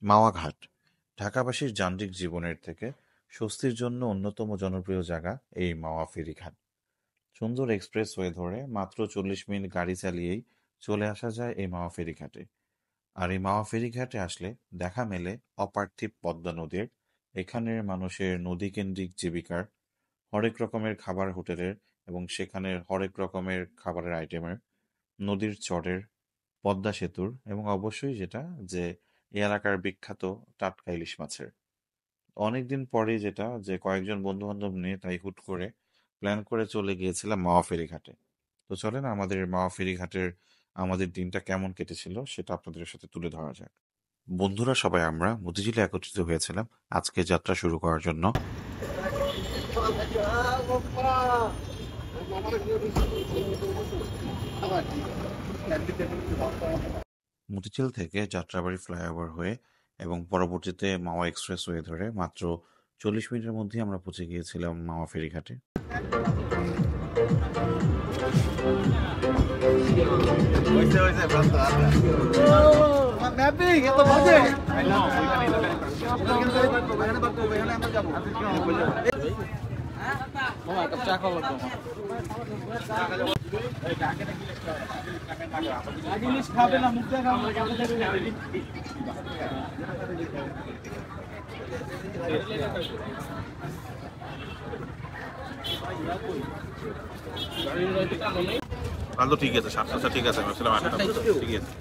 মাওয়া ঘাট ঢাকাবাসীর যান্ত্রিক জীবনের থেকে স্বস্তির জন্য অন্যতম জনপ্রিয় জায়গা এই মাওয়া ফেরিঘাট। সুন্দর এক্সপ্রেসওয়ে ধরে মাত্র 40 মিনিট গাড়ি চালিয়েই চলে আসা যায় এই মাওয়া ফেরিঘাটে। আর এই মাওয়া ফেরিঘাটে আসলে দেখা মেলে অপার্থিব পদ্মা নদীর। এখানের মানুষের নদীকেন্দ্রিক জীবিকার, হরেক রকমের খাবার হোটেলের এবং সেখানের হরেক রকমের খাবারের আইটেমের, নদীর চরের, পদ্মা সেতুর এবং অবশ্যই যেটা যে এই এলাকার বিখ্যাত টাটকা ইলিশ মাছের। অনেকদিন পরে যেটা যে কয়েকজন বন্ধু বান্ধব নিয়ে তাই হুট করে প্ল্যান করে চলে গিয়েছিলাম মাওয়া ফেরিঘাটে। তো চলেন আমাদের মাওয়া ফেরিঘাটের আমাদের দিনটা কেমন কেটেছিল সেটা আপনাদের সাথে তুলে ধরা যাক। বন্ধুরা সবাই আমরা মতিঝিলে একত্রিত হয়েছিলাম আজকে যাত্রা শুরু করার জন্য। মতিঝিল থেকে যাত্রাবাড়ি ফ্লাইওভার হয়ে এবং পরবর্তীতে মাওয়া এক্সপ্রেসওয়ে ধরে মাত্র 40 মিনিটের মধ্যেই আমরা পৌঁছে গিয়েছিলাম মাওয়া ফেরিঘাটে। ভালো, ঠিক আছে, 7টা ঠিক আছে, ঠিক আছে।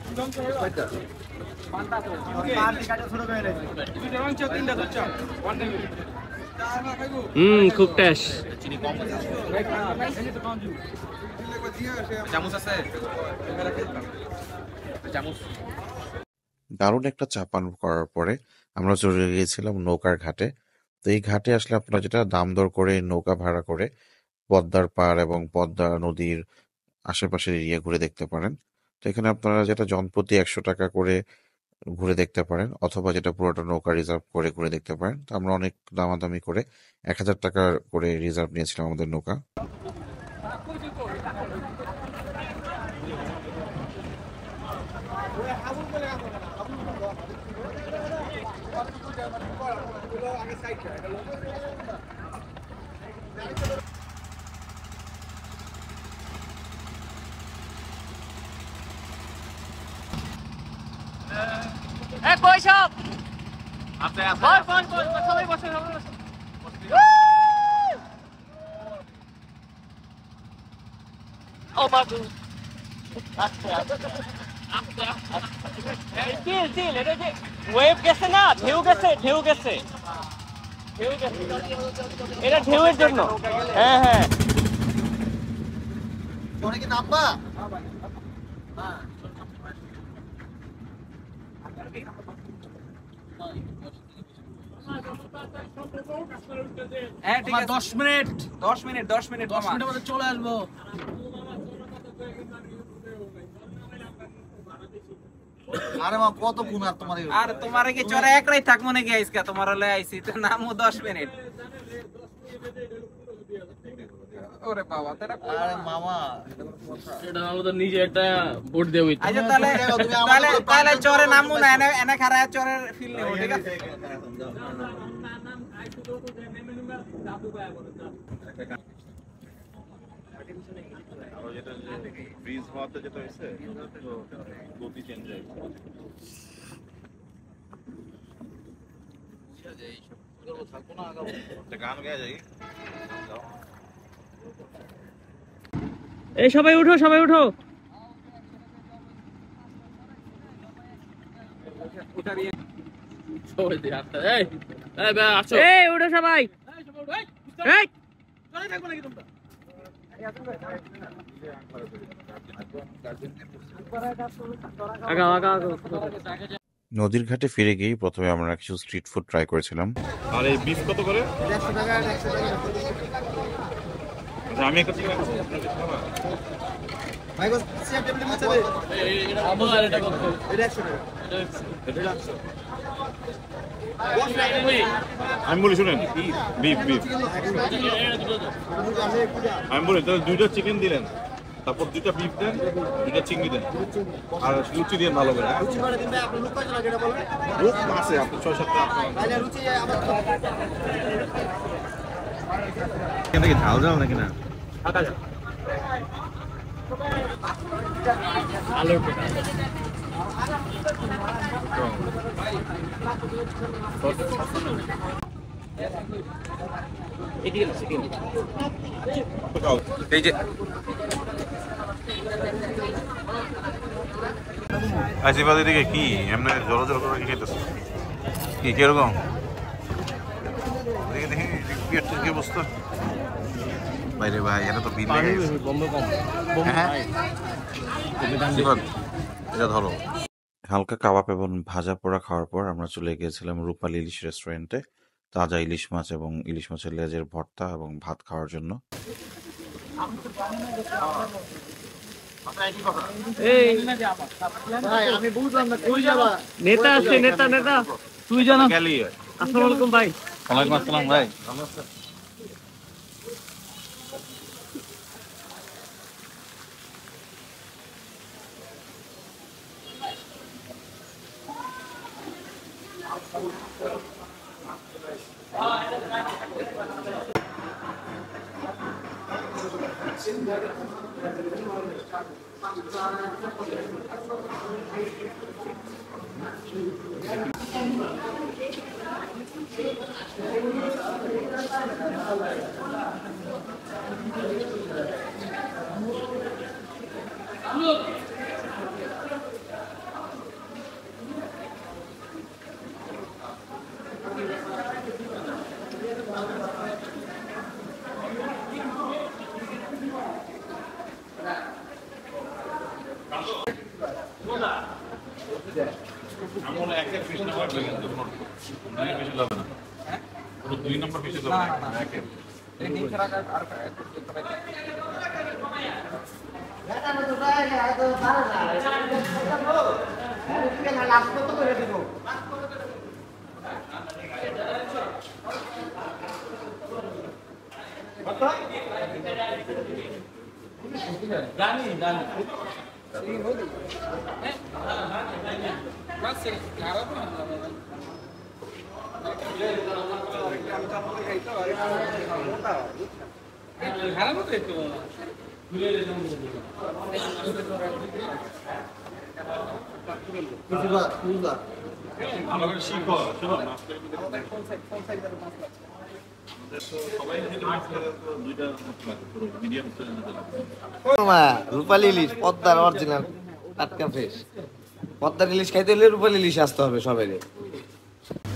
খুব টেস্ট। দারুণ একটা চা পান করার পরে আমরা চলে গিয়েছিলাম নৌকার ঘাটে। তো এই ঘাটে আসলে আপনারা যেটা দাম দর করে নৌকা ভাড়া করে পদ্মার পাড় এবং পদ্মা নদীর আশেপাশের এরিয়া ঘুরে দেখতে পারেন। তো এখানে আপনারা যেটা জনপ্রতি 100 টাকা করে ঘুরে দেখতে পারেন, অথবা যেটা পুরোটা নৌকা রিজার্ভ করে ঘুরে দেখতে পারেন। তো আমরা অনেক দামাদামি করে 1000 টাকা করে রিজার্ভ নিয়েছিলাম আমাদের নৌকা। ওয়েভ গেছে না, ঢেউ গেছে, ঢেউ গেছে, এটা ঢেউয়ের জন্য। হ্যাঁ হ্যাঁ, হ্যাঁ ঠিক আছে, 10 মিনিট মধ্যে চলে আসবো। আরে মা কত গুণ আর তোমার আর তোমার কি চরে একলাই থাকবো নাকি আইসকা? তোমার হলে আইছি তো নামও 10 মিনিট। ওরে বাবা, আরে মামা এটা আমাদের নিজে একটা বোর্ড দেওয়া হইতো। আচ্ছা তাহলে চরে নামু না, এনে খারাপ চরের ফিল নেব, ঠিক আছে? ব্রিজ হওয়াতে যেটা হয়েছে গতি চেঞ্জ হয়েছে। গান গায়ে যাই। এই সবাই উঠো, সবাই উঠো। এই উঠো সবাই। এই নদীর ঘাটে ফিরে গিয়ে প্রথমে আমরা কিছু স্ট্রিট ফুড ট্রাই করেছিলাম। আর এই বিফ কত করে? 100 টাকা। আমি একটা চিকেন ভাই বস সিএম টেবিলে মাছ আছে। এটা আমার এটা কত? এটা 100 টাকা। এটা 100। আমি বলি শুনেন, বিফ আমি বলি তাহলে 2টা চিকেন দিলেন, তারপর 2টা বিফ দেন, 2টা চিংড়ি দেন, আর লুচি দিয়ে ভালো করে। হ্যাঁ? লুচি করে দিন ভাই, আপনি লোক কয়জন লাগে এটা বলেন? লোক আছে আপনি 6-7টা। তাহলে লুচি আমার এখানে কি ঝাল ঝাল নাকি না? আলুর পেটা এই যে আসিফাদ এদিকে কি এমনি জল জল করে খেতেছ কি কিরকম দেখি দেখি পেটের কি অবস্থা বাইরে ভাই এটা তো বিল লেগে গেছে হ্যাঁ আসিফাদ এটা ধরো হালকা কাবাব এবং ভাজা পোড়া খাওয়ার পর আমরা চলে গিয়েছিলাম রূপালী ইলিশ রেস্টুরেন্টে তাজা ইলিশ মাছ এবং ইলিশ মাছের লেজের ভর্তা এবং ভাত খাওয়ার জন্য আমি বুঝলাম না কই যাবা? নেতা আছে নেতা নেতা তুই জানো গেলি আসসালামু আলাইকুম ভাই ওয়ালাইকুম আসসালাম ভাই আমরা এক এক পিস নাম্বার বের করতে পারবো। দুই পিস লাগবে না। পুরো 2 নম্বর পিসে দেবো না এক এক। এই নিচে রাখা আর জানি জানি খারাপ হতো একটু আমাকে শিখো শোনো না সবাই যদি মাছ খেলে তো দুইটা পুরো মিডিয়াম সাইজের লাগবে রূপালী ইলিশ পদ্মার অরিজিনাল টাটকা ফ্রেশ পদ্মার ইলিশ খাইতে হলে রূপালী ইলিশ আসতে হবে সবাই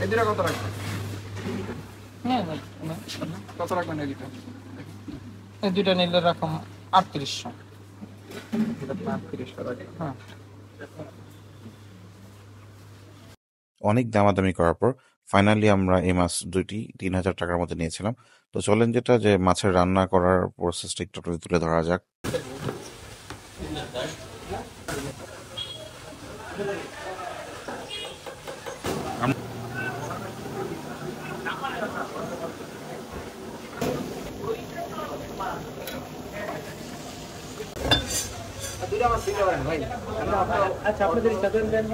এই দুটা কত রাখবেন কত রাখবেন এই দুটা এই দুইটা নিলে রকম 3800 হ্যাঁ অনেক দামাদামি করার পর ফাইনালি আমরা এই মাছ দুইটি 3000 টাকার মধ্যে নিয়েছিলাম তো চলেন যেটা যে মাছের রান্না করার প্রসেসটা একটু তুলে ধরা যাক দুটা মাছ দিতে পারেন ভাই আচ্ছা আপনাদের সাথে দেন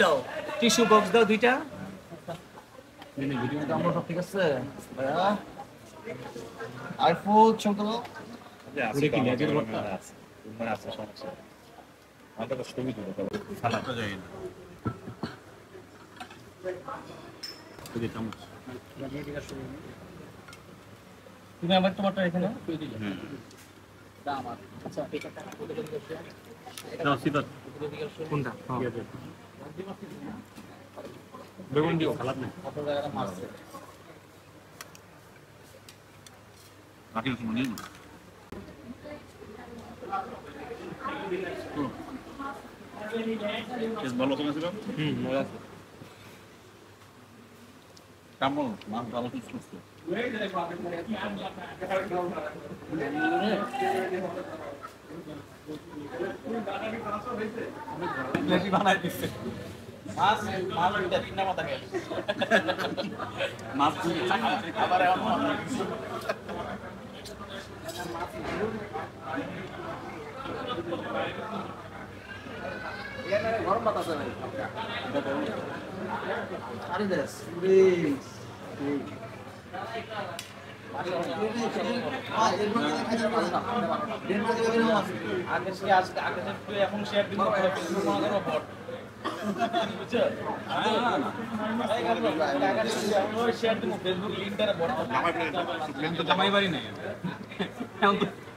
দাও টিস্যু বক্স দাও দুইটা ঠিক আছে আর ফুল চঙ্কল আছে কি লেজের ভর্তা আছে মানে আছে সমস্যা আমাদের তো ছবি তুলো সালাদটা যাই না এই চামচ তুমি আমার তোমারটা এখানে নাও সিধা কোনটা বেগুন দিও সালাদ নেই বাকি কিছু নেই বেশ ভালো তোমার ছিল মজা আছে কামড় মাছ ভালো চুজ করছে। গরম বাতাস আছে আরে দেশ এখন শেয়ার দিব ফেসবুক লিঙ্কটা বড় জামাই বাড়ি নেই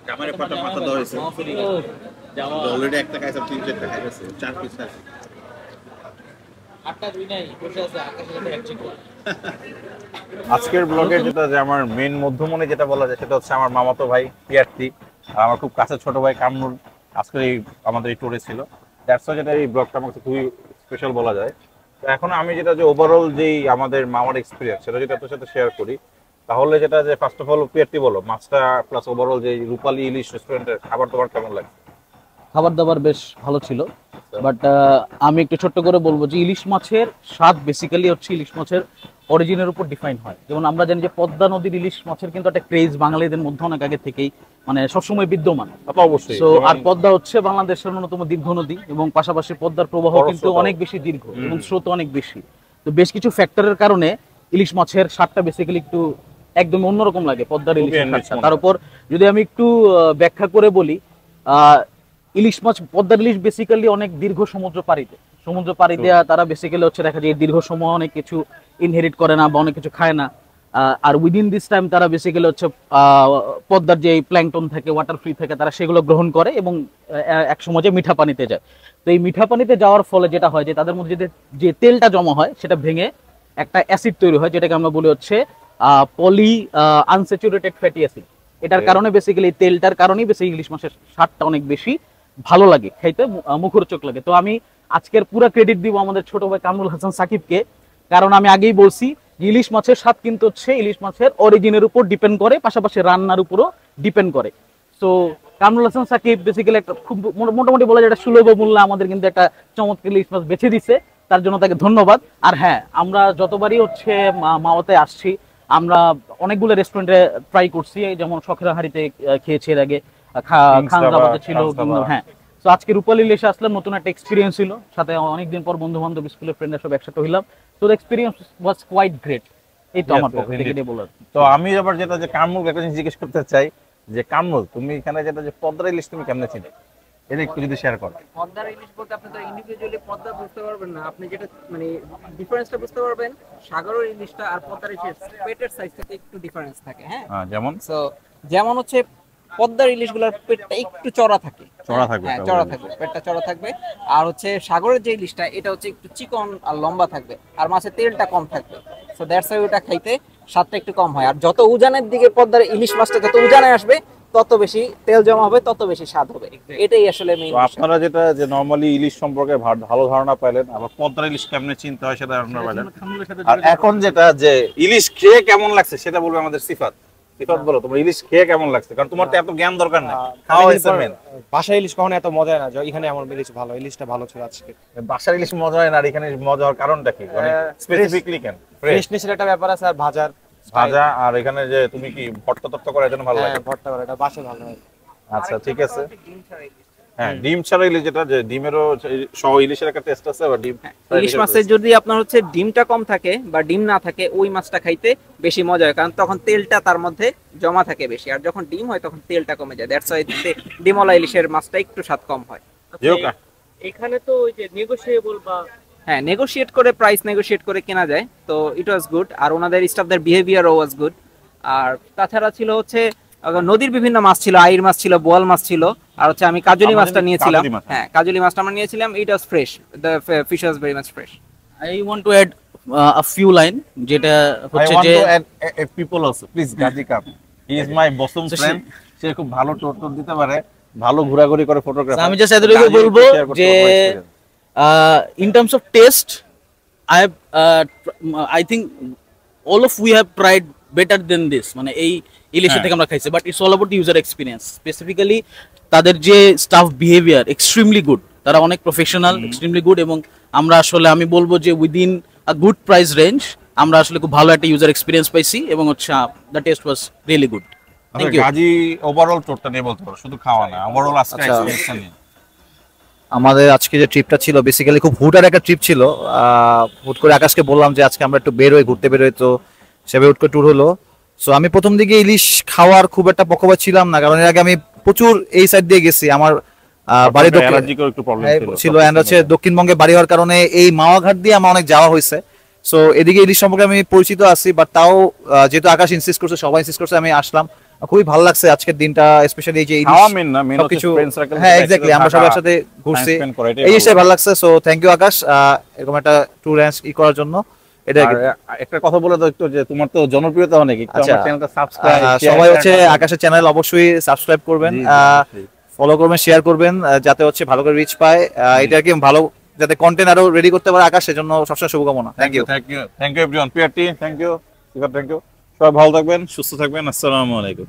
ক্যামেরা পাটা মাথা দেওয়া হয়েছে অলরেডি একটা খাইছে 3-4টা খাইছে 4 পিস আছে 8টা 2 নাই বসে আছে আকাশের সাথে একচিক আজকের ব্লগে যেটা যে আমার মেন মধ্যমণি যেটা বলা যায় সেটা হচ্ছে আমার মামাতো ভাই পিয়ার্থী আর আমার খুব কাছের ছোট ভাই কামরুল আজকে এই আমাদের এই ট্যুরে ছিল। দ্যাটস ওয়াই যেটা এই ব্লগটা আমার কাছে খুবই স্পেশাল বলা যায়। তো এখন আমি যেটা যে ওভারঅল যেই আমাদের মামার এক্সপিরিয়েন্স সেটা যদি আপনার সাথে শেয়ার করি তাহলে যেটা যে ফার্স্ট অফ অল পিয়ার্থী বলো মাছটা প্লাস ওভারঅল যে রূপালী ইলিশ রেস্টুরেন্টের খাবার দাবার কেমন লাগে? খাবার দাবার বেশ ভালো ছিল, বাট আমি একটু ছোট্ট করে বলবো যে ইলিশ মাছের স্বাদ বেসিক্যালি হচ্ছে ইলিশ মাছের অরিজিনের উপর ডিফাইন হয়। যেমন আমরা জানি যে পদ্মা নদীর ইলিশ মাছের কিন্তু একটা ক্রেজ বাঙালিদের মধ্যে অনেক আগে থেকেই মানে সবসময় বিদ্যমান। অবশ্যই। সো আর পদ্মা হচ্ছে বাংলাদেশের অন্যতম দীর্ঘ নদী এবং পাশাপাশি পদ্মার প্রবাহ কিন্তু অনেক বেশি দীর্ঘ এবং স্রোত অনেক বেশি। তো বেশ কিছু ফ্যাক্টরের কারণে ইলিশ মাছের স্বাদটা বেসিক্যালি একটু একদম অন্যরকম লাগে পদ্মার ইলিশের স্বাদটা। তার উপর যদি আমি একটু ব্যাখ্যা করে বলি, ইলিশ মাছ পদ্মার ইলিশ বেসিক্যালি অনেক দীর্ঘ সমুদ্র পাড়ি দেওয়া তারা বেসিক্যালি হচ্ছে দেখা যায় দীর্ঘ সময় অনেক কিছু ইনহেরিট করে না বা অনেক কিছু খায় না। আর উইদিন দিস টাইম তারা বেসিক্যালি হচ্ছে পদ্মার যে প্ল্যাঙ্কটন থাকে ওয়াটার ফ্রি থাকে তারা সেগুলো গ্রহণ করে এবং এক সময় যে মিঠা পানিতে যায়। তো এই মিঠা পানিতে যাওয়ার ফলে যেটা হয় যে তাদের মধ্যে যে তেলটা জমা হয় সেটা ভেঙে একটা অ্যাসিড তৈরি হয় যেটাকে আমরা বলি হচ্ছে পলি আনস্যাচুরেটেড ফ্যাটি অ্যাসিড। এটার কারণে বেসিক্যালি তেলটার কারণেই বেশি ইলিশ মাছের স্বাদটা অনেক বেশি ভালো লাগে, খাইতে মুখরোচক লাগে। তো আমি আজকের পুরো ক্রেডিট দিব আমাদের ছোট ভাই কামরুল হাসান সাকিবকে, কারণ আমি আগেই বলছি ইলিশ মাছের স্বাদ কিন্তু হচ্ছে ইলিশ মাছের অরিজিনের উপর ডিপেন্ড করে, পাশাপাশি রান্নার উপরও ডিপেন্ড করে। সো কামরুল হাসান সাকিব বেসিক্যালি একটা খুব মোটামুটি বলা যায় একটা সুলভ মূল্যে আমাদের কিন্তু একটা চমৎকার ইলিশ মাছ বেছে দিছে, তার জন্য তাকে ধন্যবাদ। আর হ্যাঁ, আমরা যতবারই হচ্ছে মাওয়াতে আসছি আমরা অনেকগুলো রেস্টুরেন্টে ট্রাই করছি, যেমন শখের হাড়িতে খেয়েছি এর আগে, খানজাবাদে ছিল, হ্যাঁ। তো আজকে রূপালী ইলিশে আসলাম, নতুন একটা এক্সপিরিয়েন্স ছিল, সাথে অনেকদিন পর বন্ধু বান্ধব স্কুলের ফ্রেন্ডরা সব একসাথে হইলাম। তো এক্সপিরিয়েন্স ওয়াজ কোয়াইট গ্রেট। এই তো আমার পক্ষ থেকে এটাই বলার। তো আমি আবার যেটা যে কামরুল একটা জিনিস জিজ্ঞেস করতে চাই যে কামরুল তুমি এখানে যেটা যে পদ্মার ইলিশ তুমি কেমনে চিনো, এটা একটু যদি শেয়ার করো। পদ্মার ইলিশ বলতে আপনি তো ইন্ডিভিজুয়ালি পদ্মা বুঝতে পারবেন না, আপনি যেটা মানে ডিফারেন্সটা বুঝতে পারবেন সাগরের ইলিশটা আর পদ্মার ইলিশের পেটের সাইজ থেকে একটু ডিফারেন্স থাকে। হ্যাঁ, যেমন সো যেমন হচ্ছে পদ্মার ইলিশগুলোর পেটটা একটু চড়া থাকে, হ্যাঁ চড়া থাকবে, পেটটা চড়া থাকবে। আর হচ্ছে সাগরের যে ইলিশটা এটা হচ্ছে একটু চিকন আর লম্বা থাকবে, আর মাছের তেলটা কম থাকবে। সো দ্যাটস ওয়াই ওটা খাইতে স্বাদটা একটু কম হয়। আর যত উজানের দিকে পদ্মার ইলিশ মাছটা যত উজানে আসবে তত বেশি তেল জমা হবে, তত বেশি স্বাদ হবে। এটাই আসলে মেইন। আপনারা যেটা যে নরমালি ইলিশ সম্পর্কে ভালো ধারণা পাইলেন, আবার পদ্মার ইলিশ কেমনে চিনতে হয় সেটা আপনারা পাইলেন। আর এখন যেটা যে ইলিশ খেয়ে কেমন লাগছে সেটা বলবে আমাদের সিফাত। সিফাত বলো তোমার ইলিশ খেয়ে কেমন লাগছে, কারণ তোমার তো এত জ্ঞান দরকার না, খাওয়া হয়েছে মেন। বাসার ইলিশ কখনো এত মজা হয় না, এখানে এমন ইলিশ ভালো, ইলিশটা ভালো ছিল আজকে। বাসার ইলিশ মজা হয় না আর এখানে মজা হওয়ার কারণটা কি, মানে স্পেসিফিকলি কেন? ফ্রেশনেসের একটা ব্যাপার আছে, আর ভাজা আর এখানে যে তুমি কি ভর্তা করে এজন্য ভালো লাগে। ভর্তা করে এটা বাসে ভালো হয়। আচ্ছা ঠিক আছে। হ্যাঁ, ডিম ছাড়া ইলিশ যেটা যে ডিমেরও সহ ইলিশের একটা টেস্ট আছে, আবার ডিম ইলিশ মাছের যদি আপনার হচ্ছে ডিমটা কম থাকে বা ডিম না থাকে ওই মাছটা খাইতে বেশি মজা হয়, কারণ তখন তেলটা তার মধ্যে জমা থাকে বেশি, আর যখন ডিম হয় তখন তেলটা কমে যায়। দ্যাটস ওয়াই ডিমওয়ালা ইলিশের মাছটা একটু স্বাদ কম হয়। এখানে তো ওই যে নেগোশিয়েবল বা হ্যাঁ নেগোশিয়েট করে প্রাইস নেগোশিয়েট করে কেনা যায়, তো ইট ওয়াজ গুড। আর ওনাদের স্টাফদের বিহেভিয়ারও ওয়াজ গুড। আর তাছাড়া ছিল হচ্ছে নদীর বিভিন্ন মাছ ছিল, আইর মাছ ছিল, বোয়াল মাছ ছিল, আর হচ্ছে আমি কাজলি মাছটা নিয়েছিলাম। হ্যাঁ, কাজলি মাছটা আমরা নিয়েছিলাম, it was fresh, the fish was very much fresh. I want to add a few line, যেটা হচ্ছে যে পিপল অলসো প্লিজ গাজী কাপ, he is my bosom friend, সে খুব ভালো টোর দিতে পারে, ভালো ঘোরাঘুরি করে ফটোগ্রাফার। আমি জাস্ট এতটুকু বলবো যে in terms of taste, I think all of we have tried better then this, মানে এই ইলিশের থেকে আমরা খাইছি, but it's all about user experience. Specifically তাদের যে স্টাফ বিহেভিয়ার এক্সট্রিমলি গুড, তারা অনেক প্রফেশনাল, এক্সট্রিমলি গুড, এবং আমরা আসলে আমি বলবো যে within a good price range আমরা আসলে খুব ভালো একটা ইউজার এক্সপিরিয়েন্স পাইছি, এবং হচ্ছে the test was really good. Thank you. Gazi overall ট্যুরটা নিয়ে বলতে পারো, শুধু খাওয়া না, ওভারঅল আজকে আচ্ছা। এক্সপেরিয়েন্সটা নিয়ে। আমাদের আজকে যে ট্রিপটা ছিল বেসিক্যালি খুব হুটার একটা ট্রিপ ছিল। হুট করে আকাশকে বললাম যে আজকে আমরা একটু বেরোই, ঘুরতে বেরোই, তো সেভাবে হুট করে ট্যুর হলো। সো আমি প্রথম দিকে ইলিশ খাওয়ার খুব একটা পক্ষপাত ছিলাম না, কারণ এর আগে আমি প্রচুর এই সাইড দিয়ে গেছি। আমার বাড়ি অ্যালার্জিকও একটু প্রবলেম ছিল, এন্ড হচ্ছে দক্ষিণবঙ্গে বাড়ি হওয়ার কারণে এই মাওয়াঘাট দিয়ে আমার অনেক যাওয়া হয়েছে। সো এদিকে ইলিশ সম্পর্কে আমি পরিচিত আছি, বাট তাও যেহেতু আকাশ ইনসিস্ট করছে, সবাই ইনসিস্ট করছে, আমি আসলাম। খুবই ভালো লাগছে আজকের দিনটা, স্পেশালি এই যে খাওয়া মেন না, মেন হচ্ছে সবকিছু। Friend circle. হ্যাঁ এক্স্যাক্টলি, আমরা সবাই একসাথে ঘুরছি, এই জিনিসটাই ভালো লাগছে। সো থ্যাংক ইউ আকাশ এরকম একটা ট্যুর অ্যারেঞ্জ করার জন্য। এটা একটা কথা বলে দাও একটু, যে তোমার তো জনপ্রিয়তা অনেক, একটু আমার চ্যানেলটা সাবস্ক্রাইব, সবাই হচ্ছে আকাশের চ্যানেল অবশ্যই সাবস্ক্রাইব করবেন, ফলো করবেন, শেয়ার করবেন, যাতে হচ্ছে ভালো করে রিচ পায়। এটা আর কি ভালো, যাতে কন্টেন্ট আরো রেডি করতে পারে আকাশ, সেজন্য সবসময় শুভকামনা। Thank you thank you everyone, PRT thank you, thank you. সবাই ভালো থাকবেন, সুস্থ থাকবেন, আসসালামু আলাইকুম।